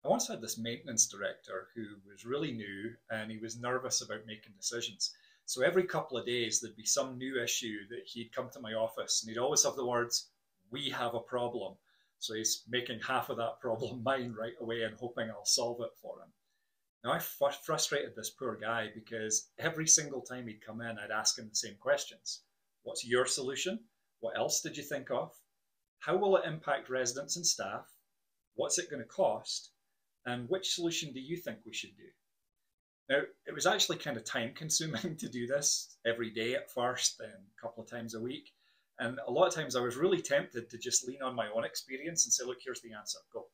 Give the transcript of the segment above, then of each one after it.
I once had this maintenance director who was really new and he was nervous about making decisions. So every couple of days, there'd be some new issue that he'd come to my office and he'd always have the words, "We have a problem." So he's making half of that problem mine right away and hoping I'll solve it for him. Now, I frustrated this poor guy because every single time he'd come in, I'd ask him the same questions. What's your solution? What else did you think of? How will it impact residents and staff? What's it going to cost? And which solution do you think we should do? Now, it was actually kind of time consuming to do this every day at first, then a couple of times a week. And a lot of times I was really tempted to just lean on my own experience and say, look, here's the answer, go.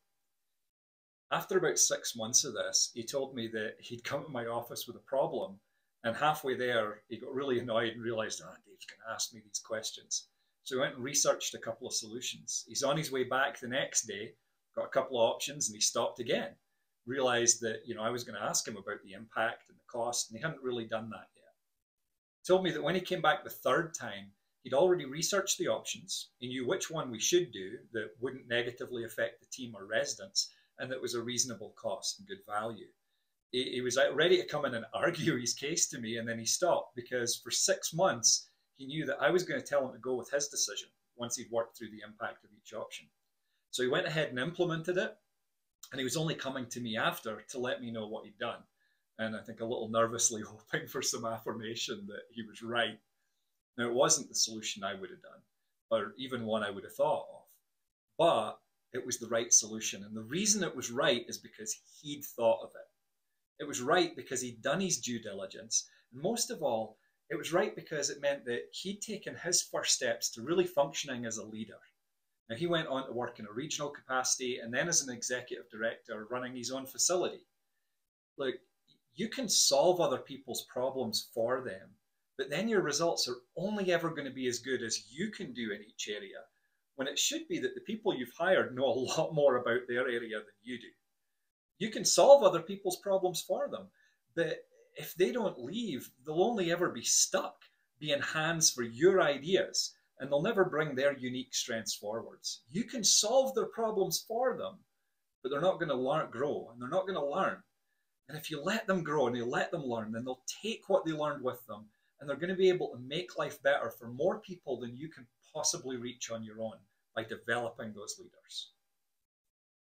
After about 6 months of this, he told me that he'd come to my office with a problem. And halfway there, he got really annoyed and realized, oh, Dave's going to ask me these questions. So he went and researched a couple of solutions. He's on his way back the next day, got a couple of options, and he stopped again. Realized that I was going to ask him about the impact and the cost, and he hadn't really done that yet. He told me that when he came back the third time, he'd already researched the options. He knew which one we should do that wouldn't negatively affect the team or residents, and that was a reasonable cost and good value. He was ready to come in and argue his case to me, and then he stopped because for 6 months, he knew that I was going to tell him to go with his decision once he'd worked through the impact of each option. So he went ahead and implemented it, and he was only coming to me after to let me know what he'd done. And I think a little nervously hoping for some affirmation that he was right. Now, it wasn't the solution I would have done, or even one I would have thought of, but it was the right solution. And the reason it was right is because he'd thought of it. It was right because he'd done his due diligence. And most of all, it was right because it meant that he'd taken his first steps to really functioning as a leader. Now, he went on to work in a regional capacity and then as an executive director running his own facility. Look, you can solve other people's problems for them, but then your results are only ever going to be as good as you can do in each area, when it should be that the people you've hired know a lot more about their area than you do. You can solve other people's problems for them, but if they don't leave, they'll only ever be stuck being hands for your ideas, and they'll never bring their unique strengths forwards. You can solve their problems for them, but they're not going to grow, and they're not going to learn. And if you let them grow and you let them learn, then they'll take what they learned with them, and they're going to be able to make life better for more people than you can possibly reach on your own by developing those leaders.